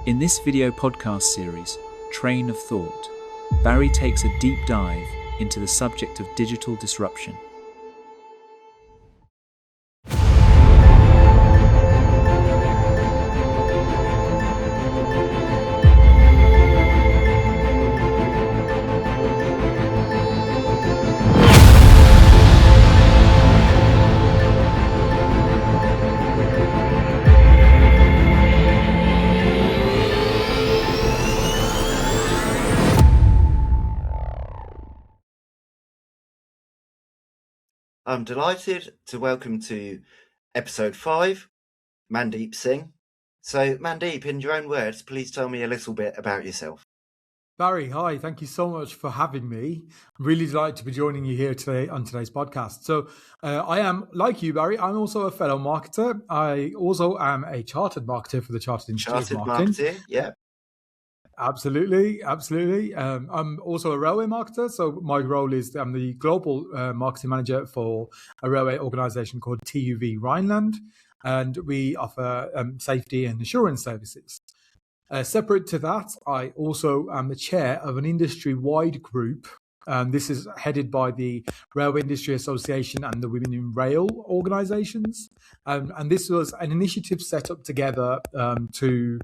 In this video podcast series, Train of Thought, Barry takes a deep dive into the subject of digital disruption. I'm delighted to welcome to episode 5, Mandeep Singh. So, Mandeep, in your own words, please tell me a little bit about yourself. Barry, hi. Thank you so much for having me. I'm really delighted to be joining you here today on today's podcast. So I am, like you, Barry, I'm also a fellow marketer. I also am a chartered marketer for the Chartered Institute of Chartered Marketing. marketer, yeah. Absolutely. I'm also a railway marketer. So my role is I'm the global marketing manager for a railway organisation called TUV Rhineland, and we offer safety and assurance services. Separate to that, I also am the chair of an industry-wide group. This is headed by the Railway Industry Association and the Women in Rail organisations. And this was an initiative set up together to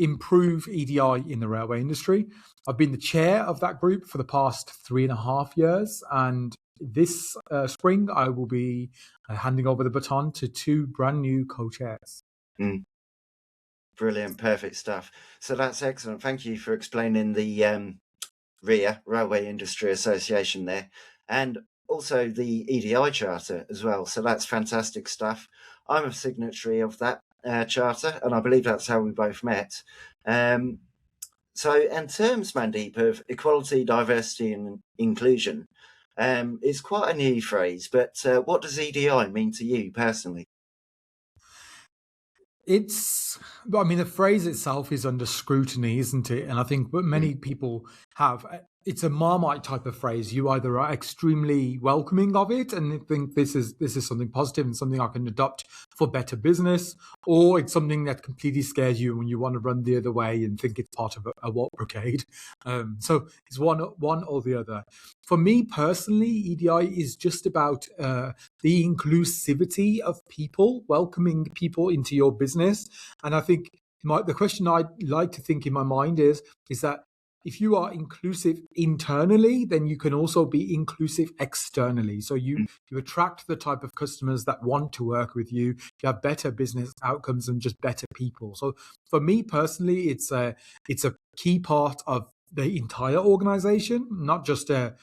improve EDI in the railway industry. I've been the chair of that group for the past 3.5 years. And this spring, I will be handing over the baton to 2 brand new co-chairs. Brilliant, perfect stuff. So that's excellent. Thank you for explaining the RIA, Railway Industry Association there, and also the EDI Charter as well. So that's fantastic stuff. I'm a signatory of that charter, and I believe that's how we both met. So in terms, Mandeep, of equality, diversity and inclusion, it's quite a new phrase, but what does EDI mean to you personally? The phrase itself is under scrutiny, isn't it? And I think what many people have, it's a Marmite type of phrase. You either are extremely welcoming of it and think this is something positive and something I can adopt for better business, or it's something that completely scares you when you want to run the other way and think it's part of a walk brigade. So it's one or the other. For me personally, EDI is just about the inclusivity of people, welcoming people into your business. And I think the question I'd like to think in my mind is that if you are inclusive internally, then you can also be inclusive externally. So you attract the type of customers that want to work with you. You have better business outcomes and just better people. So for me personally, it's a key part of the entire organization, not just a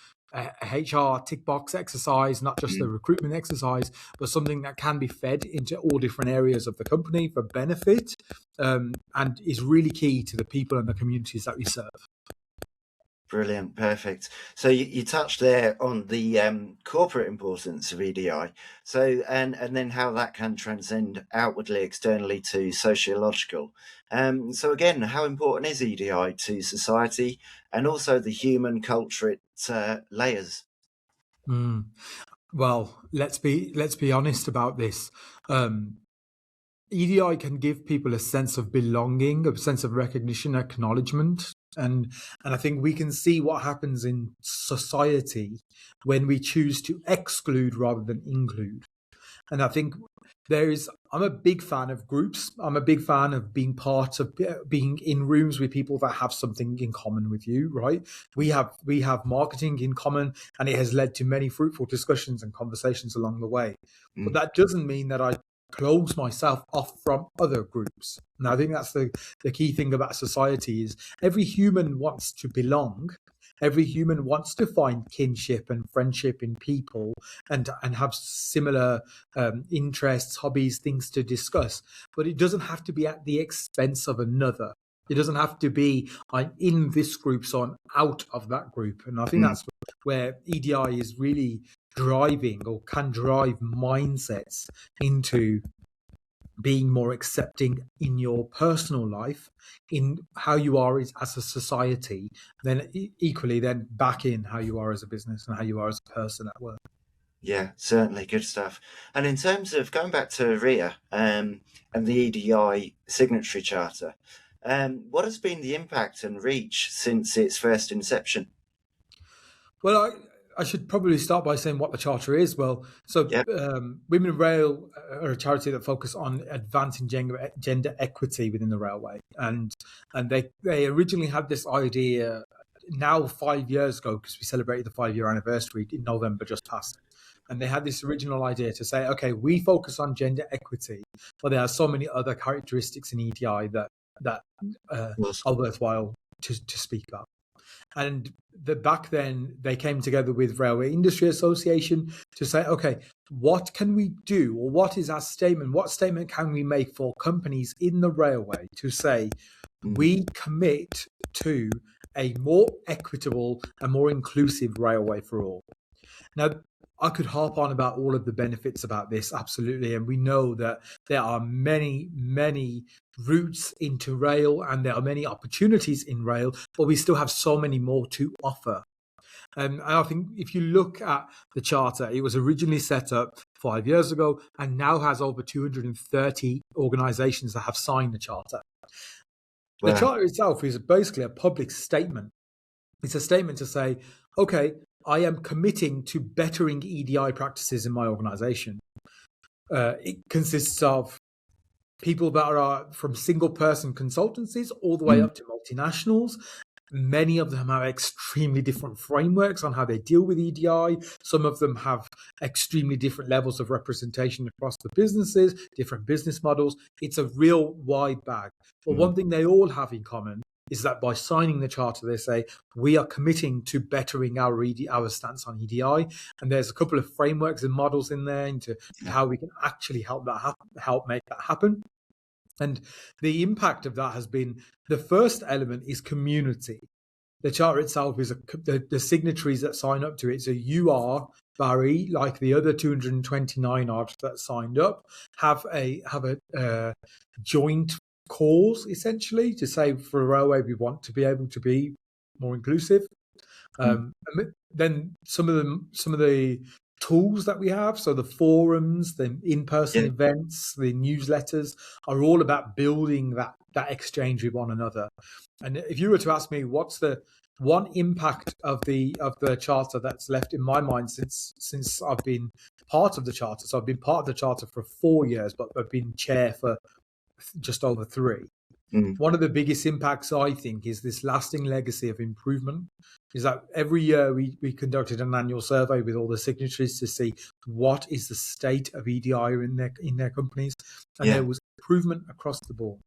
HR tick box exercise, not just a recruitment exercise, but something that can be fed into all different areas of the company for benefit, and is really key to the people and the communities that we serve. Brilliant, perfect. So you touched there on the corporate importance of EDI. So and then how that can transcend outwardly, externally to sociological. So again, how important is EDI to society and also the human culture it layers? Well, let's be honest about this. EDI can give people a sense of belonging, a sense of recognition, acknowledgement. And I think we can see what happens in society when we choose to exclude rather than include. And I think I'm a big fan of groups. I'm a big fan of being part of being in rooms with people that have something in common with you, right? We have marketing in common, and it has led to many fruitful discussions and conversations along the way. But that doesn't mean that I close myself off from other groups. And I think that's the key thing about society is every human wants to belong. Every human wants to find kinship and friendship in people and have similar interests, hobbies, things to discuss. But it doesn't have to be at the expense of another. It doesn't have to be I'm in this group, so I'm out of that group. And I think that's where EDI is really driving or can drive mindsets into being more accepting in your personal life, in how you are as a society, then equally then back in how you are as a business and how you are as a person at work. Yeah, certainly good stuff. And in terms of going back to RIA and the EDI signatory charter, what has been the impact and reach since its first inception? Well, I should probably start by saying what the charter is. Well, so Yeah. Women in Rail are a charity that focus on advancing gender equity within the railway, and they originally had this idea now 5 years ago, because we celebrated the 5 year anniversary in November just past. And they had this original idea to say, okay, we focus on gender equity, but there are so many other characteristics in EDI that Was. are worthwhile to speak about. And back then, they came together with Railway Industry Association to say, okay, what can we do, or what is our statement? What statement can we make for companies in the railway to say we commit to a more equitable and more inclusive railway for all? Now, I could harp on about all of the benefits about this, absolutely. And we know that there are many, many routes into rail, and there are many opportunities in rail, but we still have so many more to offer. And I think if you look at the charter, it was originally set up 5 years ago and now has over 230 organisations that have signed the charter. The Wow. charter itself is basically a public statement. It's a statement to say, okay, I am committing to bettering EDI practices in my organisation. It consists of people that are from single person consultancies all the way up to multinationals. Many of them have extremely different frameworks on how they deal with EDI. Some of them have extremely different levels of representation across the businesses, different business models. It's a real wide bag. But one thing they all have in common is that by signing the charter, they say, we are committing to bettering our stance on EDI. And there's a couple of frameworks and models in there into how we can actually help make that happen. And the impact of that has been, the first element is community. The charter itself is the signatories that sign up to it. So you are, Barry, like the other 229 odd that signed up, have a joint cause, essentially, to say for a railway we want to be able to be more inclusive. And then some of the tools that we have, so the forums, the in-person events, the newsletters, are all about building that exchange with one another. And if you were to ask me what's the one impact of the charter that's left in my mind since I've been part of the charter, so I've been part of the charter for 4 years, but I've been chair for just over 3. One of the biggest impacts, I think, is this lasting legacy of improvement. Is that every year we conducted an annual survey with all the signatories to see what is the state of EDI in their companies, and there was improvement across the board.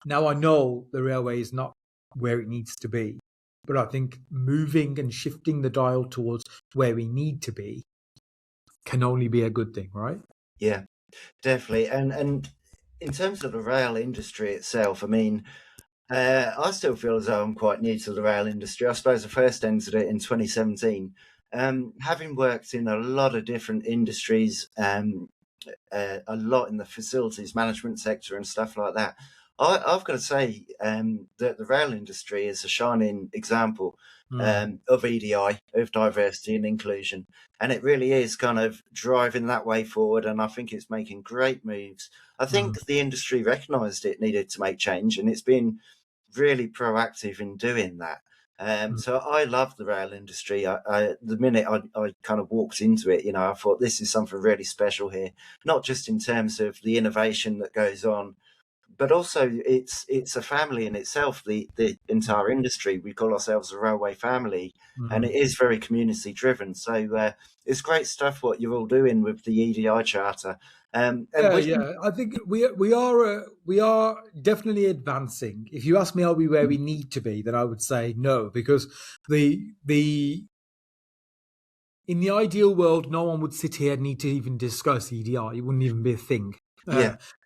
Now, I know the railway is not where it needs to be, but I think moving and shifting the dial towards where we need to be can only be a good thing, right? Yeah, definitely. And in terms of the rail industry itself, I mean, I still feel as though I'm quite new to the rail industry. I suppose I first entered it in 2017. Having worked in a lot of different industries, a lot in the facilities management sector and stuff like that, I've got to say that the rail industry is a shining example of EDI, of diversity and inclusion. And it really is kind of driving that way forward. And I think it's making great moves. I think the industry recognised it needed to make change, and it's been really proactive in doing that. So I love the rail industry. The minute I kind of walked into it, I thought this is something really special here, not just in terms of the innovation that goes on, but also it's a family in itself. The entire industry, we call ourselves a railway family, and it is very community driven. So it's great stuff what you're all doing with the EDI charter. I think we are definitely advancing. If you ask me, are we where we need to be? Then I would say no, because in the ideal world, no one would sit here and need to even discuss EDI. It wouldn't even be a thing.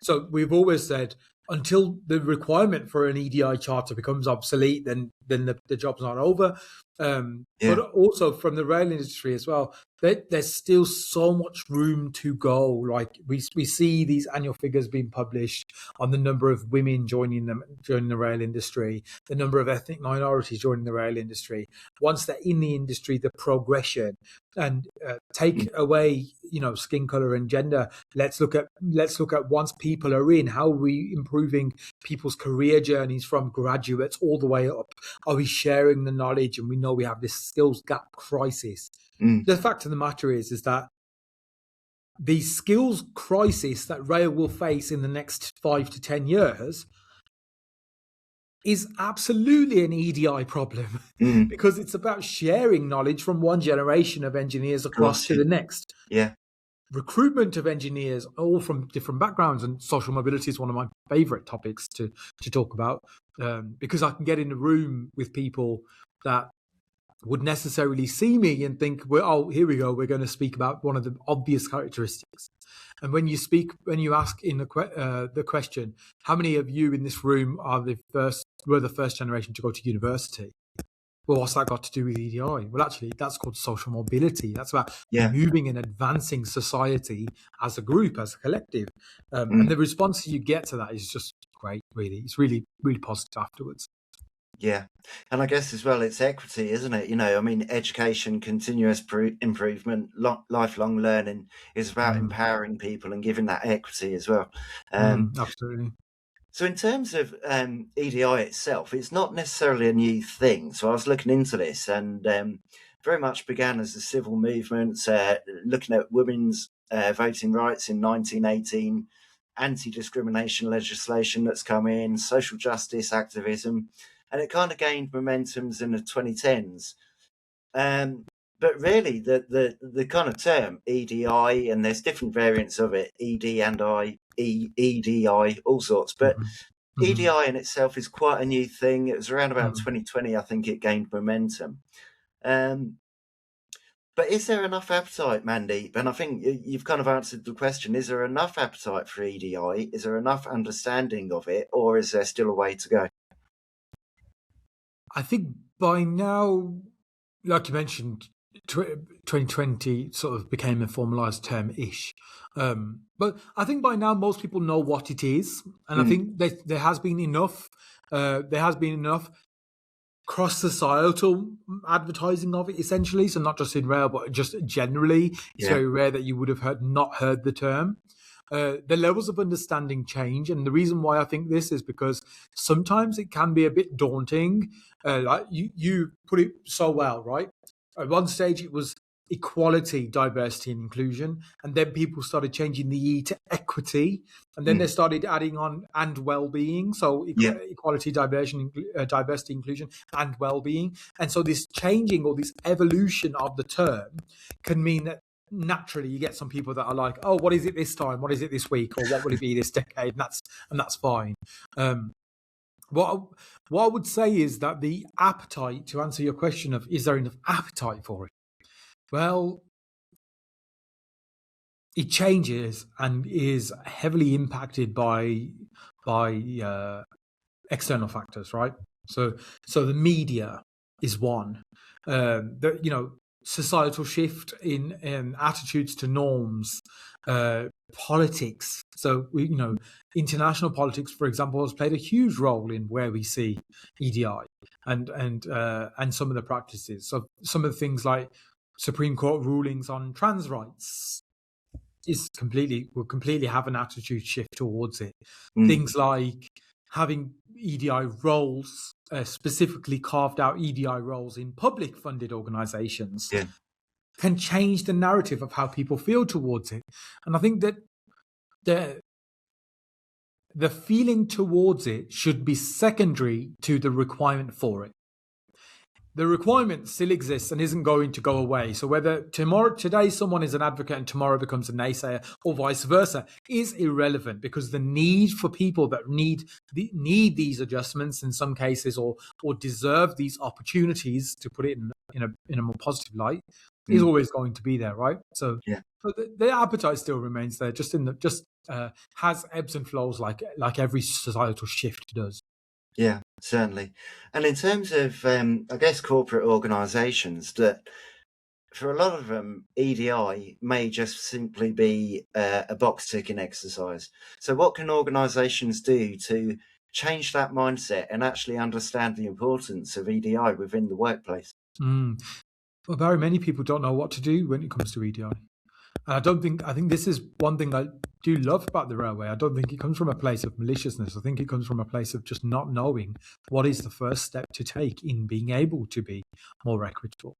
So we've always said, until the requirement for an EDI charter becomes obsolete, then the job's not over. But also from the rail industry as well, there's still so much room to go. Like we see these annual figures being published on the number of women joining the rail industry, the number of ethnic minorities joining the rail industry. Once they're in the industry, the progression, and take away skin color and gender. Let's look at once people are in, how are we improving people's career journeys from graduates all the way up? Are we sharing the knowledge? And we know we have this skills gap crisis. The fact of the matter is that the skills crisis that rail will face in the next 5 to 10 years is absolutely an EDI problem, because it's about sharing knowledge from one generation of engineers across to the next. Recruitment of engineers, all from different backgrounds, and social mobility is one of my favorite topics to talk about, because I can get in a room with people that would necessarily see me and think, well, here we go, we're going to speak about one of the obvious characteristics. And when you ask in the question, how many of you in this room were the first generation to go to university? Well, what's that got to do with EDI? Well, actually, that's called social mobility. That's about moving and advancing society as a group, as a collective. And the response you get to that is just great, really. It's really, really positive afterwards. Yeah. And I guess as well, it's equity, isn't it? I mean, education, continuous improvement, lifelong learning is about empowering people and giving that equity as well. Absolutely. So in terms of EDI itself, it's not necessarily a new thing. So I was looking into this, and very much began as a civil movement, looking at women's voting rights in 1918, anti-discrimination legislation that's come in, social justice activism, and it kind of gained momentums in the 2010s. But really, the kind of term EDI, and there's different variants of it, ED and I, EDI, all sorts. But EDI in itself is quite a new thing. It was around about 2020, I think it gained momentum. But is there enough appetite, Mandeep? And I think you've kind of answered the question. Is there enough appetite for EDI? Is there enough understanding of it? Or is there still a way to go? I think by now, like you mentioned, 2020 sort of became a formalized term-ish. But I think by now most people know what it is. And I think there has been enough cross-societal advertising of it, essentially. So not just in rail, but just generally. It's very rare that you would have not heard the term. The levels of understanding change, and the reason why I think this is because sometimes it can be a bit daunting. Like you put it so well, right? At one stage it was equality, diversity, and inclusion, and then people started changing the E to equity, and then they started adding on and well-being. So equality, diversity, inclusion, and well-being. And so this changing or this evolution of the term can mean that naturally you get some people that are like, oh, what is it this time? What is it this week? Or what will it be this decade? And that's fine. What I would say is that the appetite, to answer your question of is there enough appetite for it? Well, it changes and is heavily impacted by external factors, right? So the media is one. Societal shift in attitudes to norms, politics. So international politics, for example, has played a huge role in where we see EDI and some of the practices. So some of the things like Supreme Court rulings on trans rights will completely have an attitude shift towards it. Things like having EDI roles, specifically carved out EDI roles in public funded organizations, can change the narrative of how people feel towards it. And I think that the feeling towards it should be secondary to the requirement for it. The requirement still exists and isn't going to go away. So whether today someone is an advocate and tomorrow becomes a naysayer, or vice versa, is irrelevant, because the need for people that need these adjustments in some cases, or deserve these opportunities, to put it in a more positive light, is always going to be there, right? So, Yeah. so the appetite still remains there, just has ebbs and flows like every societal shift does. Yeah, certainly. And in terms of, I guess, corporate organisations, that for a lot of them, EDI may just simply be a box ticking exercise. So, what can organisations do to change that mindset and actually understand the importance of EDI within the workplace? Mm. Well, very many people don't know what to do when it comes to EDI. And I think this is one thing I do love about the railway. I don't think it comes from a place of maliciousness. I think it comes from a place of just not knowing what is the first step to take in being able to be more equitable.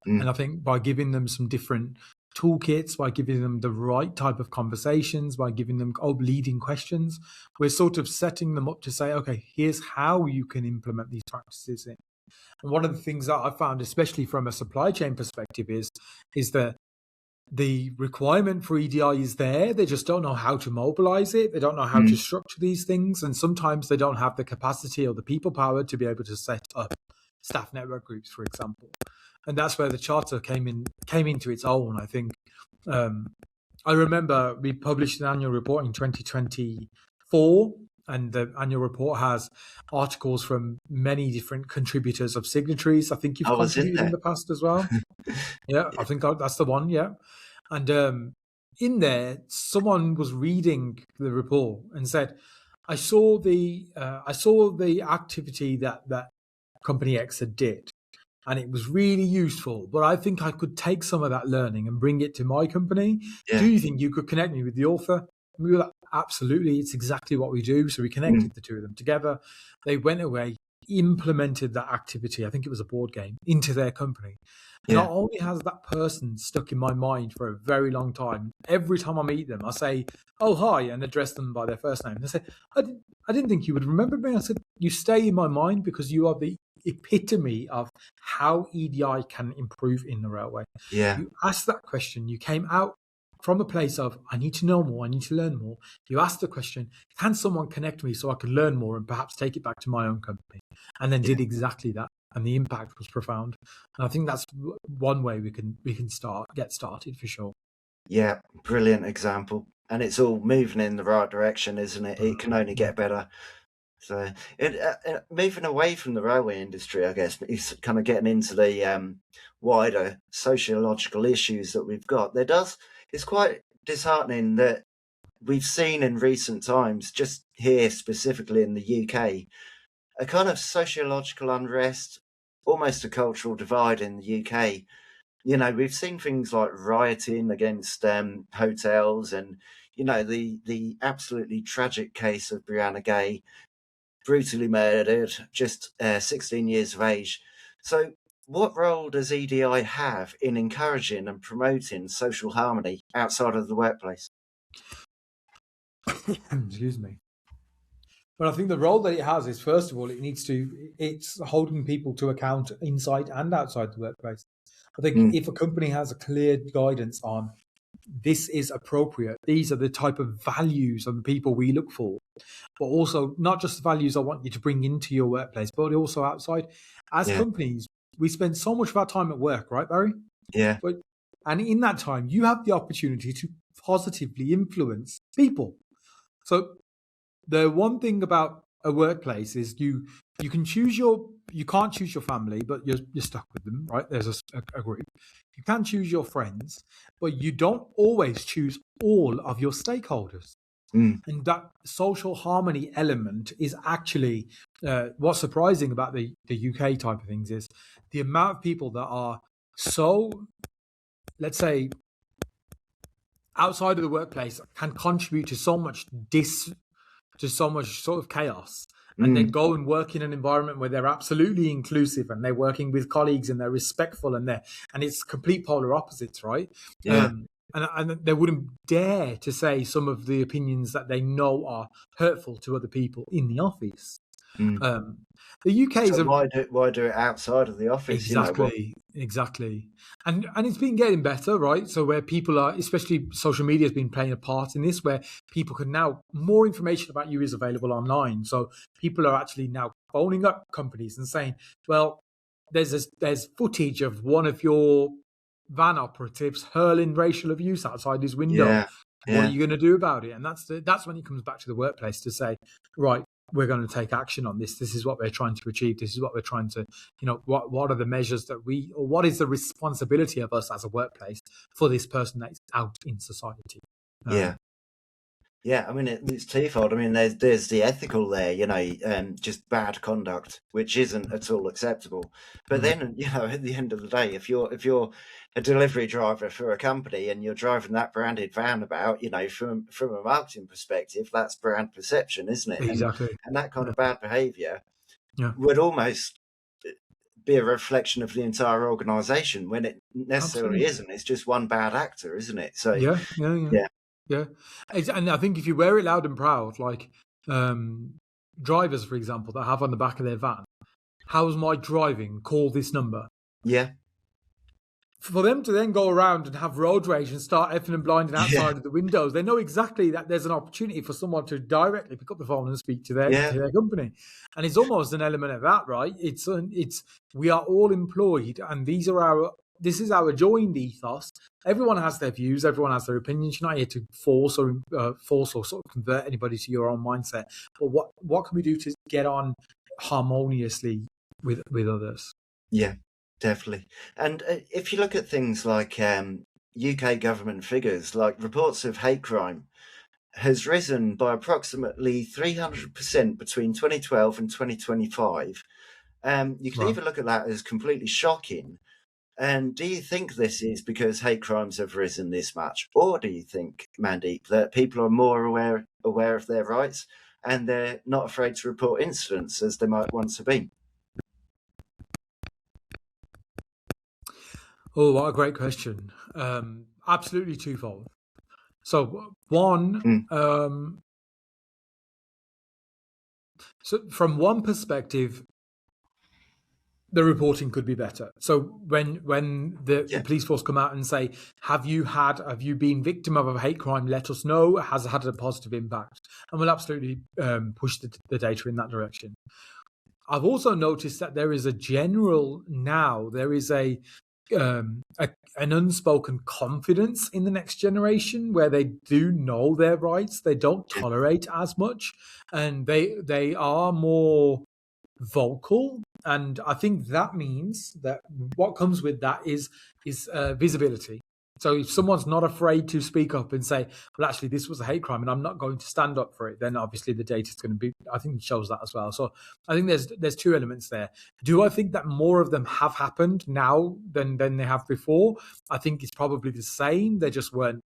Mm, And I think by giving them some different toolkits, by giving them the right type of conversations, by giving them leading questions, we're sort of setting them up to say, okay, here's how you can implement these practices in. And one of the things that I found, especially from a supply chain perspective, is that the requirement for EDI is there. They just don't know how to mobilize it. They don't know how to mm, structure these things. And sometimes they don't have the capacity or the people power to be able to set up staff network groups, for example. And that's where the charter came into its own, I think. I remember we published an annual report in 2024, and the annual report has articles from many different contributors of signatories. I think you've I was in contributed in there. the past as well. Yeah, I think that's the one. Yeah, and in there, someone was reading the report and said, I saw the activity that Company X had did, and it was really useful. But I think I could take some of that learning and bring it to my company. Do Yeah. you think you could connect me with the author? And we were like, absolutely, it's exactly what we do. So we Mm, connected the two of them together. They went away, implemented that activity. I think it was a board game into their company. And yeah. not only has that person stuck in my mind for a very long time, every time I meet them, I say, "Oh, hi," and address them by their first name. They say, I didn't think you would remember me." I said, "You stay in my mind because you are the epitome of how EDI can improve in the railway." Yeah. You asked that question. You came out from a place of, I need to know more, I need to learn more. You asked the question, can someone connect me so I can learn more and perhaps take it back to my own company? And then Yeah. did exactly that. And the impact was profound. And I think that's one way we can get started for sure. Yeah. Brilliant example. And it's all moving in the right direction, isn't it? It can only get better. So, moving away from the railway industry, I guess, is kind of getting into the wider sociological issues that we've got. It's quite disheartening that we've seen in recent times, just here specifically in the UK, a kind of sociological unrest, almost a cultural divide in the UK. You know, we've seen things like rioting against hotels, and the absolutely tragic case of Brianna Gay, brutally murdered, just 16 years of age. So, what role does EDI have in encouraging and promoting social harmony outside of the workplace? Excuse me. But I think the role that it has is, first of all, it's holding people to account inside and outside the workplace. I think Mm, if a company has a clear guidance on this is appropriate, these are the type of values and people we look for, but also not just the values I want you to bring into your workplace, but also outside. As yeah, companies, we spend so much of our time at work, right, Barry? yeah, But and in that time, you have the opportunity to positively influence people. So the one thing about a workplace is you can't choose your family, but you're stuck with them, right? There's a group. You can choose your friends, but you don't always choose all of your stakeholders. mm, And that social harmony element is actually what's surprising about the UK type of things is the amount of people that are so, let's say, outside of the workplace can contribute to so much sort of chaos, and then mm, go and work in an environment where they're absolutely inclusive and they're working with colleagues and they're respectful and it's complete polar opposites, right? yeah, And they wouldn't dare to say some of the opinions that they know are hurtful to other people in the office. mm. um, the UK is So a why do it outside of the office? What? Exactly. And it's been getting better, right? So where people are, especially social media has been playing a part in this, where people can now, more information about you is available online. So people are actually now phoning up companies and saying, well, there's footage of one of your van operatives hurling racial abuse outside his window. Yeah. What are Yeah. you going to do about it? And that's when he comes back to the workplace to say, right, we're going to take action on this. This is what we're trying to achieve. This is what we're trying to, what are the measures that or what is the responsibility of us as a workplace for this person that's out in society? Yeah. Yeah, I mean, it's twofold. I mean, there's the ethical there, just bad conduct, which isn't at all acceptable. But then, at the end of the day, if you're a delivery driver for a company and you're driving that branded van about, from a marketing perspective, that's brand perception, isn't it? Exactly. And that kind of bad behaviour Yeah. would almost be a reflection of the entire organisation when it necessarily Absolutely. isn't. It's just one bad actor, isn't it? So Yeah. yeah, And I think if you wear it loud and proud, like drivers, for example, that have on the back of their van, how's my driving? Call this number. yeah, For them to then go around and have road rage and start effing and blinding outside of the windows, they know exactly that there's an opportunity for someone to directly pick up the phone and speak to their company. And it's almost an element of that, right? It's we are all employed, and this is our joined ethos. Everyone has their views, everyone has their opinions. You're not here to force or sort of convert anybody to your own mindset. But what can we do to get on harmoniously with others? Yeah, definitely. And if you look at things like UK government figures, like reports of hate crime has risen by approximately 300% between 2012 and 2025. You can Wow. either look at that as completely shocking. And do you think this is because hate crimes have risen this much? Or do you think, Mandeep, that people are more aware of their rights and they're not afraid to report incidents as they might once have been? Oh, what a great question. Absolutely twofold. So one, so from one perspective, the reporting could be better. So when the police force come out and say, have you been victim of a hate crime? Let us know. Has had a positive impact, and we'll absolutely push the data in that direction. I've also noticed that there is an unspoken confidence in the next generation where they do know their rights. They don't tolerate as much, and they are more vocal. And I think that means that what comes with that is visibility. So if someone's not afraid to speak up and say, well, actually, this was a hate crime and I'm not going to stand up for it, then obviously the data is going to be, I think it shows that as well. So I think there's two elements there. Do I think that more of them have happened now than they have before? I think it's probably the same. They just weren't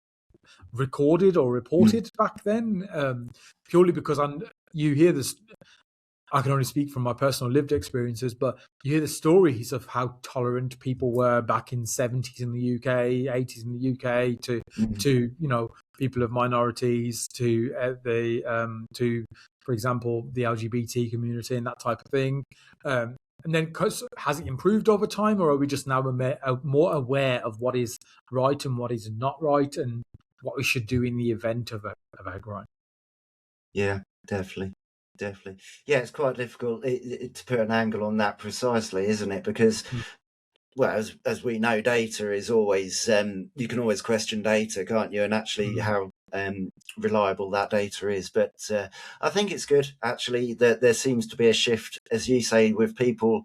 recorded or reported back then, purely because you hear this. I can only speak from my personal lived experiences, but you hear the stories of how tolerant people were back in 70s in the UK, 80s in the UK, to people of minorities, to for example the LGBT community and that type of thing. And then has it improved over time, or are we just now more aware of what is right and what is not right, and what we should do in the event of a crime? Yeah, definitely. Yeah, it's quite difficult to put an angle on that precisely, isn't it? Because, well, as we know, data is always, you can always question data, can't you? And actually how reliable that data is. But I think it's good, actually, that there seems to be a shift, as you say, with people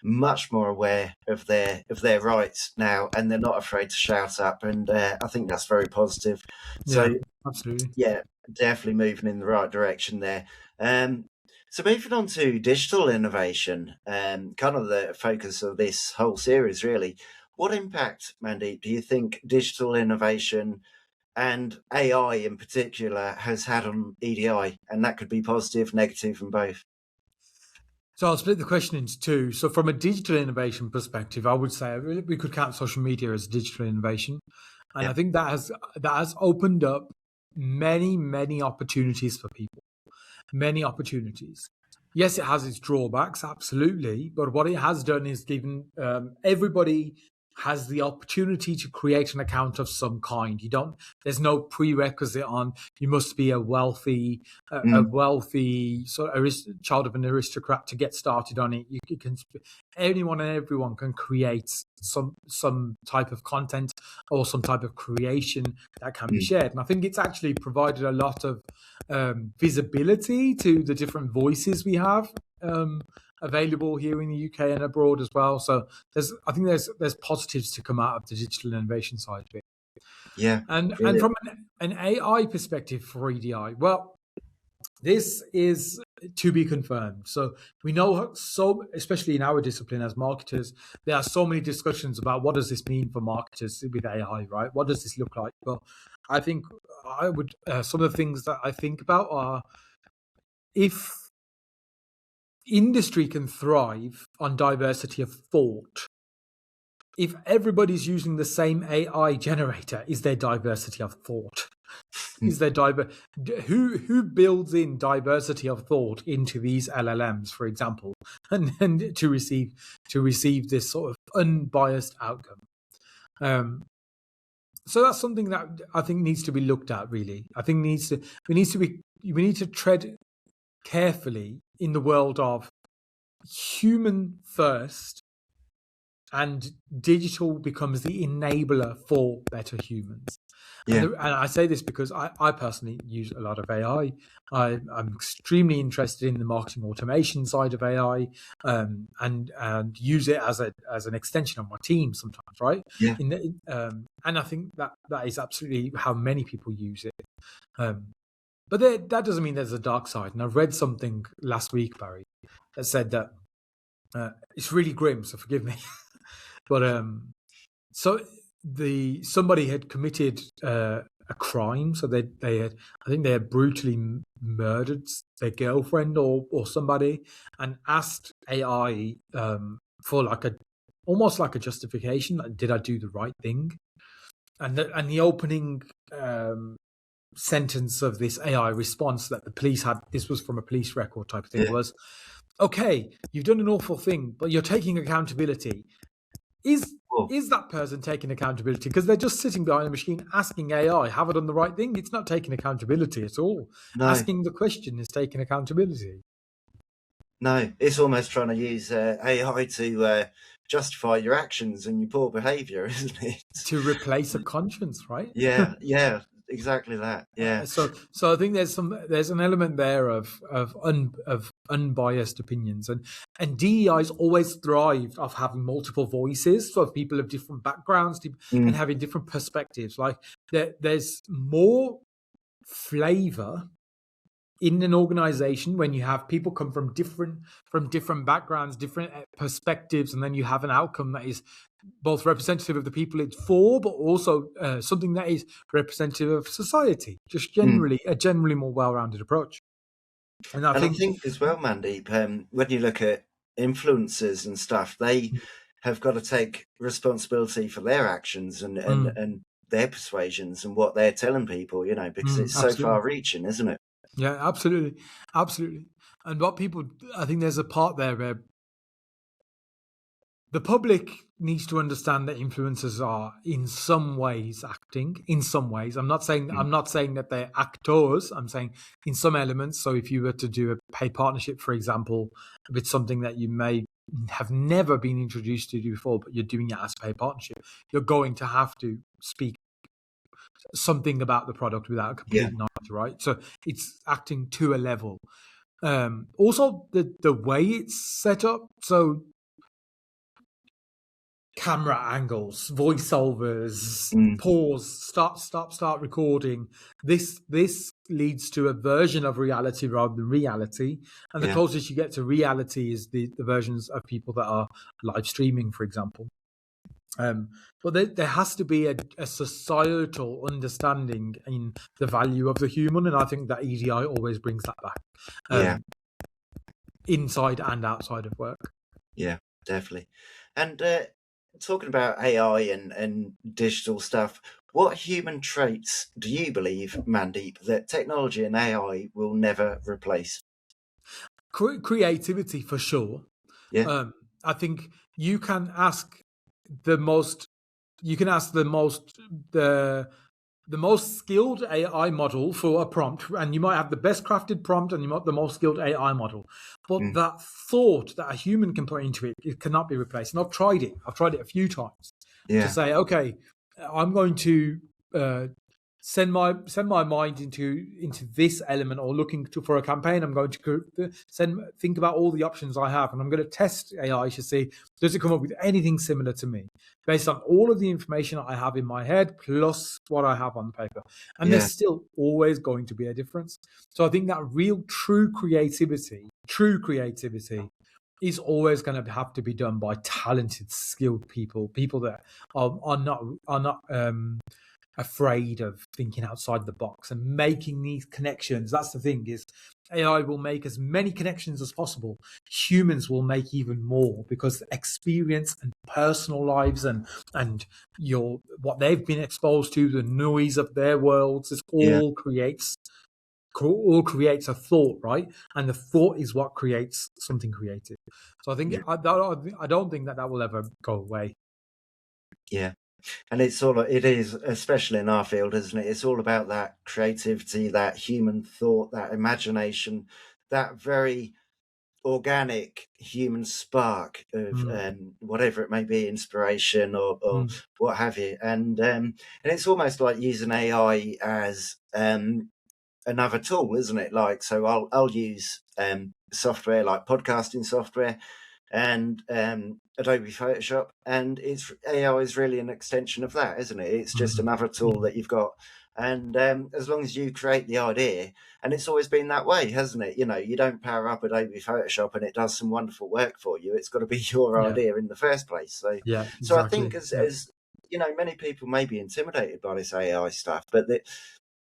much more aware of their rights now, and they're not afraid to shout up. And I think that's very positive. So, absolutely. Yeah, definitely moving in the right direction there. So moving on to digital innovation, kind of the focus of this whole series, really. What impact, Mandeep, do you think digital innovation and AI in particular has had on EDI? And that could be positive, negative, and both. So I'll split the question into two. So from a digital innovation perspective, I would say we could count social media as digital innovation. And I think that has opened up many opportunities for people. Many opportunities. Yes, it has its drawbacks, absolutely. But what it has done is given everybody has the opportunity to create an account of some kind. There's no prerequisite on you must be a wealthy sort of child of an aristocrat to get started on it. You can, anyone and everyone can create some type of content or some type of creation that can be shared. And I think it's actually provided a lot of visibility to the different voices we have available here in the UK and abroad as well. So I think there's positives to come out of the digital innovation side of it. Yeah. And from an AI perspective for EDI, well, this is to be confirmed. So we know, especially in our discipline as marketers, there are so many discussions about what does this mean for marketers with AI, right? What does this look like? Well, I think some of the things that I think about are, if industry can thrive on diversity of thought, if everybody's using the same AI generator, is there diversity of thought? Is there who builds in diversity of thought into these LLMs, for example, and to receive this sort of unbiased outcome? So that's something that I think needs to be looked at. Really, I think we need to tread carefully in the world of human first, and digital becomes the enabler for better humans. Yeah. And I say this because I personally use a lot of AI. I'm extremely interested in the marketing automation side of AI, and use it as an extension of my team sometimes, right? Yeah. And I think that is absolutely how many people use it. But that doesn't mean there's a dark side. And I read something last week, Barry, that said that it's really grim, so forgive me. But somebody had committed a crime. So they had brutally murdered their girlfriend or somebody, and asked AI for almost like a justification. Like, did I do the right thing? And the opening sentence of this AI response that the police had, this was from a police record type of thing, was, okay, you've done an awful thing, but you're taking accountability. Is that person taking accountability? Because they're just sitting behind a machine asking AI, have I done the right thing? It's not taking accountability at all. No. Asking the question is taking accountability. No, it's almost trying to use AI to justify your actions and your poor behaviour, isn't it? To replace a conscience, right? Yeah, exactly that. Yeah. So I think there's an element there of unbiased opinions, and DEI's always thrived off having multiple voices for people of different backgrounds and having different perspectives. Like there's more flavor in an organization when you have people come from different backgrounds, different perspectives, and then you have an outcome that is both representative of the people it's for, but also something that is representative of society. Just a generally more well-rounded approach. And I think as well, Mandeep, when you look at influencers and stuff, they have got to take responsibility for their actions and their persuasions and what they're telling people, because it's so far-reaching, isn't it? Yeah, absolutely. And I think there's a part there where the public needs to understand that influencers are in some ways acting. In some ways, I'm not saying that they're actors. I'm saying in some elements. So if you were to do a paid partnership, for example, with something that you may have never been introduced to before, but you're doing it as a paid partnership, you're going to have to speak something about the product without complete knowledge, right? So it's acting to a level. Also, the way it's set up, so camera angles, voiceovers, pause, start recording. This leads to a version of reality rather than reality. And the closest you get to reality is the versions of people that are live streaming, for example. But there has to be a societal understanding in the value of the human, and I think that EDI always brings that back. Inside and outside of work. Yeah, definitely. And talking about AI and digital stuff, what human traits do you believe, Mandeep, that technology and AI will never replace? Creativity, for sure. Yeah. I think you can ask the most, you can ask the most skilled AI model for a prompt, and you might have the best crafted prompt and you might the most skilled AI model. But that thought that a human can put into it, it cannot be replaced. And I've tried it. I've tried it a few times to Yeah. say, okay, I'm going to send my mind into this element, or looking for a campaign. I'm going to think about all the options I have, and I'm going to test AI to see, does it come up with anything similar to me based on all of the information I have in my head plus what I have on paper. And there's still always going to be a difference. So I think that real true creativity is always going to have to be done by talented, skilled people that are not afraid of thinking outside the box and making these connections. That's the thing, is AI will make as many connections as possible. Humans will make even more, because experience and personal lives and what they've been exposed to, the noise of their worlds, it all creates a thought, right? And the thought is what creates something creative. So I think I don't think that will ever go away. Yeah. And it is, especially in our field, isn't it? It's all about that creativity, that human thought, that imagination, that very organic human spark of whatever it may be, inspiration or what have you. And it's almost like using AI as another tool, isn't it? Like, so I'll use software like podcasting software and Adobe Photoshop, and it's AI is really an extension of that, isn't it? It's just another tool that you've got, and as long as you create the idea, and it's always been that way, hasn't it? You know, you don't power up Adobe Photoshop and it does some wonderful work for you. It's got to be your idea in the first place. So, so I think as you know, many people may be intimidated by this AI stuff, but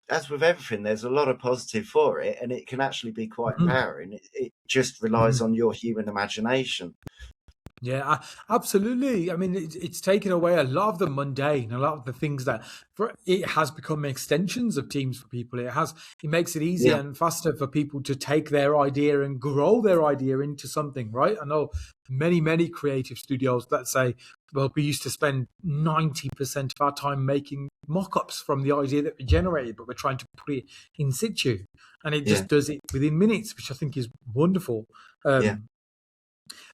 as with everything, there's a lot of positive for it, and it can actually be quite empowering. It just relies on your human imagination. Yeah, absolutely. I mean, it's taken away a lot of the mundane, a lot of the things that it has become extensions of Teams for people. It makes it easier and faster for people to take their idea and grow their idea into something, right? I know many creative studios that say, well, we used to spend 90% of our time making mock-ups from the idea that we generated, but we're trying to put it in situ, and it just does it within minutes, which I think is wonderful.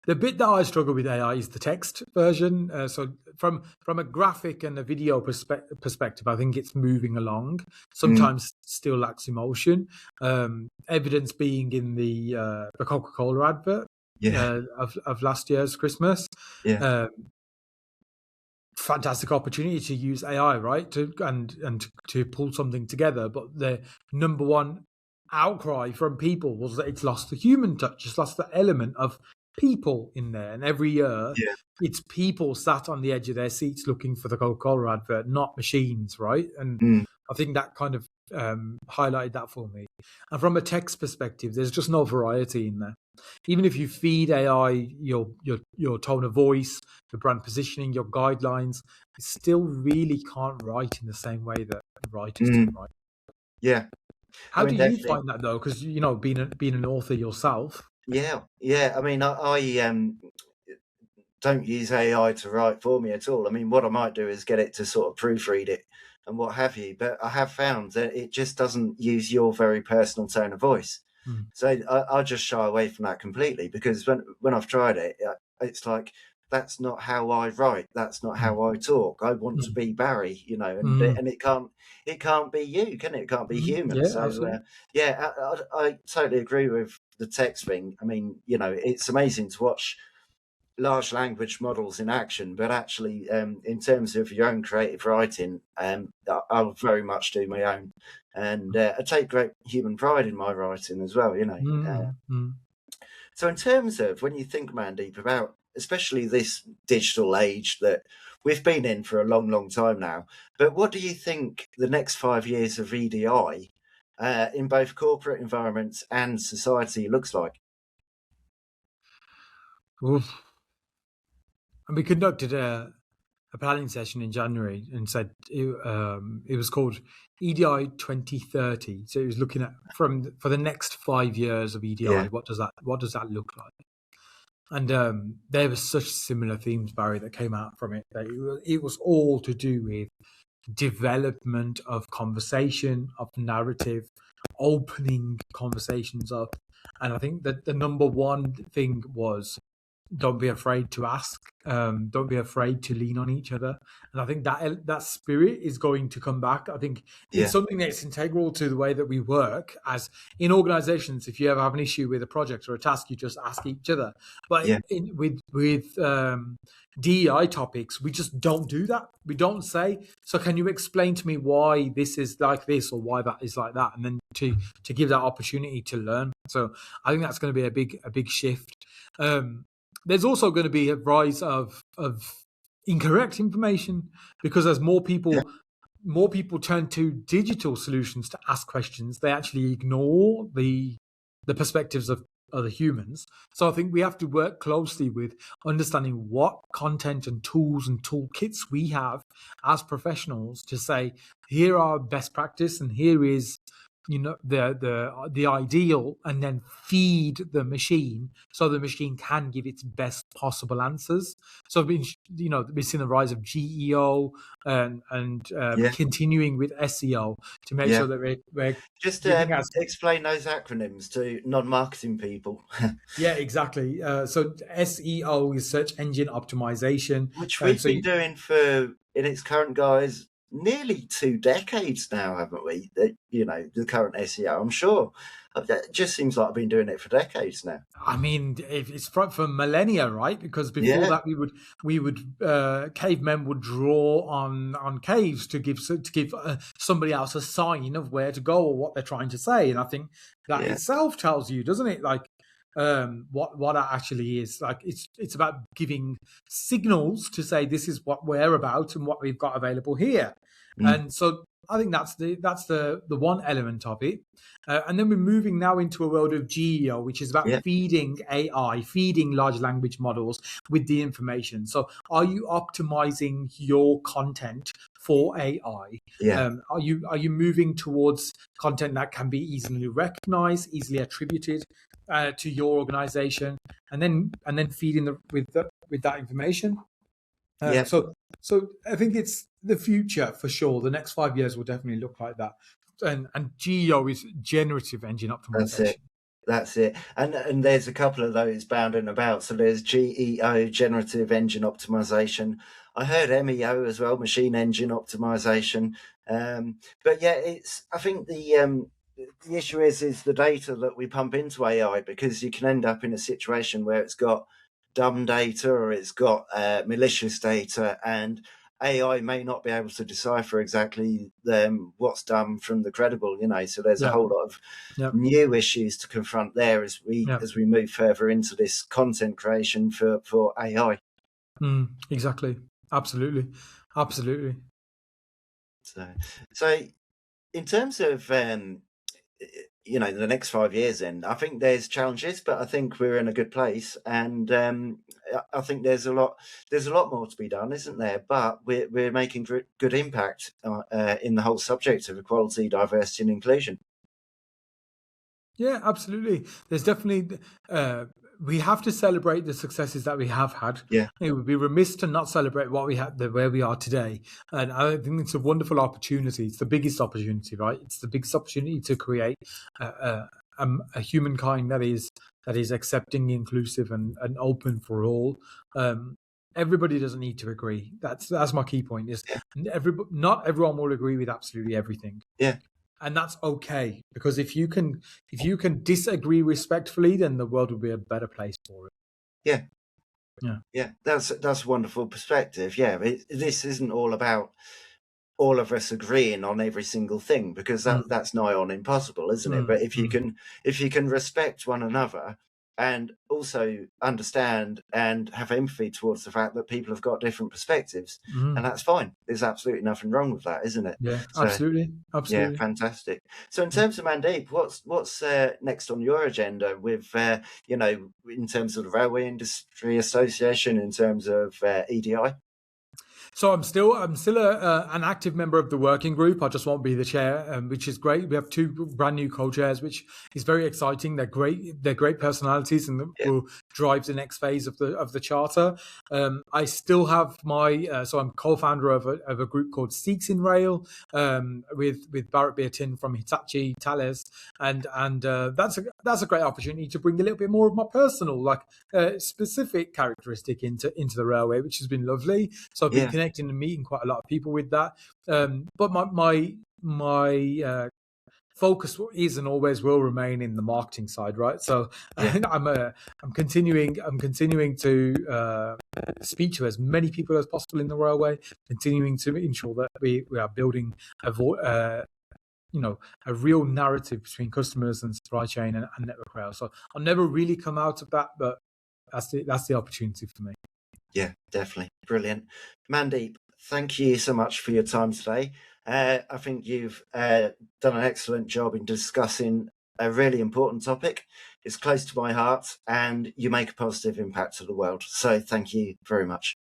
The bit that I struggle with AI is the text version. So from a graphic and a video perspective, I think it's moving along. Sometimes still lacks emotion. Evidence being in the Coca-Cola advert of last year's Christmas. Fantastic opportunity to use AI, right, to pull something together. But the number one outcry from people was that it's lost the human touch, it's lost the element of people in there. And every year it's people sat on the edge of their seats looking for the Coca-Cola advert, not machines, right? And I think that kind of highlighted that for me. And from a text perspective, there's just no variety in there. Even if you feed AI your tone of voice, your brand positioning, your guidelines, it still really can't write in the same way that writers do, right? Yeah. How do you find that though? Because being an author yourself. Yeah. I mean, I don't use AI to write for me at all. I mean, what I might do is get it to sort of proofread it and what have you. But I have found that it just doesn't use your very personal tone of voice. So I'll just shy away from that completely, because when I've tried it, it's like, that's not how I write. That's not how I talk. I want to be Barry, and it can't be you, can it? It can't be human. Yeah, So absolutely. I totally agree with the text thing. I mean, it's amazing to watch large language models in action, but actually, in terms of your own creative writing, I'll very much do my own, and I take great human pride in my writing as well. So, in terms of when you think, Mandeep, about especially this digital age that we've been in for a long, long time now, but what do you think the next 5 years of EDI in both corporate environments and society looks like? Oof. And we conducted a planning session in January and said it was called EDI 2030. So it was looking at for the next 5 years of EDI. What does that look like? And there were such similar themes, Barry, that came out from it. That it was all to do with development of conversation, of narrative, opening conversations up. And I think that the number one thing was don't be afraid to ask. Don't be afraid to lean on each other. And I think that spirit is going to come back. I think it's Yeah. something that's integral to the way that we work. As in organizations, if you ever have an issue with a project or a task, you just ask each other. But Yeah. with DEI topics, we just don't do that. We don't say, so can you explain to me why this is like this or why that is like that, and then to give that opportunity to learn. So I think that's going to be a big shift. There's also going to be a rise of incorrect information, because as more Yeah. people turn to digital solutions to ask questions, they actually ignore the perspectives of other humans. So I think we have to work closely with understanding what content and tools and toolkits we have as professionals to say, here are best practice and here is the ideal, and then feed the machine so the machine can give its best possible answers. So we've seen the rise of GEO and Yeah. continuing with SEO to make Yeah. sure that we're Just giving us. explain those acronyms to non-marketing people. Yeah, exactly. So SEO is search engine optimization. Which we've So been doing for, in its current guise, nearly 2 decades now, haven't we? The current SEO, I'm sure. It just seems like I've been doing it for decades now. I mean, it's for millennia, right? Because before Yeah. that, cavemen would draw on caves to give somebody else a sign of where to go or what they're trying to say. And I think that Yeah. itself tells you, doesn't it? Like what that actually is. Like it's about giving signals to say this is what we're about and what we've got available here. Mm. And so I think that's the one element of it. And then we're moving now into a world of GEO, which is about Yeah. feeding AI, feeding large language models with the information. So, are you optimizing your content for AI? Yeah. Are you moving towards content that can be easily recognized, easily attributed to your organization, and then feeding with that information? Yeah. So I think it's the future for sure. The next 5 years will definitely look like that. And GEO is generative engine That's it. optimization. That's it. And there's a couple of those bounding about. So there's GEO, generative engine optimization. I heard MEO as well, machine engine optimization. But yeah, I think the issue is the data that we pump into AI, because you can end up in a situation where it's got dumb data or it's got malicious data, and AI may not be able to decipher exactly what's dumb from the credible. So there's a Yeah, whole lot of yeah, new issues to confront there as we yeah. move further into this content creation for AI. Exactly. Absolutely. Absolutely. So in terms of the next 5 years, then I think there's challenges, but I think we're in a good place, and I think there's a lot more to be done, isn't there? But we're making good impact in the whole subject of equality, diversity, and inclusion. Yeah, absolutely. There's definitely we have to celebrate the successes that we have had. Yeah. It would be remiss to not celebrate what we had, where we are today. And I think it's a wonderful opportunity. It's the biggest opportunity, right? It's the biggest opportunity to create a humankind that is accepting, inclusive, and open for all. Everybody doesn't need to agree. That's my key point. Is Yeah. not everyone will agree with absolutely everything. Yeah. And that's okay, because if you can disagree respectfully, then the world will be a better place for it. Yeah. Yeah. Yeah, that's a wonderful perspective. Yeah, this isn't all about all of us agreeing on every single thing, because that's nigh on impossible, isn't it? But if you can respect one another and also understand and have empathy towards the fact that people have got different perspectives, and that's fine. There's absolutely nothing wrong with that, isn't it? Yeah, So absolutely. yeah, Absolutely. fantastic. So in terms of Mandeep, what's next on your agenda with in terms of the Railway Industry Association, in terms of EDI? So I'm still an active member of the working group. I just won't be the chair, which is great. We have 2 brand new co-chairs, which is very exciting. They're great. They're great personalities, and Yeah. will drive the next phase of the charter. I still have my so I'm co-founder of a group called Seeks in Rail, with Barrett Beatin from Hitachi, Thales, and that's a great opportunity to bring a little bit more of my personal, like specific characteristic into the railway, which has been lovely. So I've been Yeah. connecting and meeting quite a lot of people with that. But my focus is and always will remain in the marketing side, right? So Yeah. I'm continuing to speak to as many people as possible in the railway, continuing to ensure that we are building a real narrative between customers and supply chain and network rail. So I'll never really come out of that, but that's the opportunity for me. Yeah, definitely. Brilliant. Mandeep, thank you so much for your time today. I think you've done an excellent job in discussing a really important topic. It's close to my heart, and you make a positive impact to the world. So thank you very much.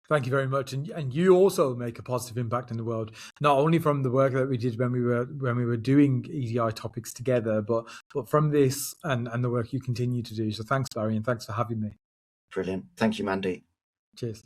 Thank you very much, and you also make a positive impact in the world, not only from the work that we did when we were doing EDI topics together, but from this and the work you continue to do. So thanks, Barry, and thanks for having me. Brilliant. Thank you, Mandeep. Cheers.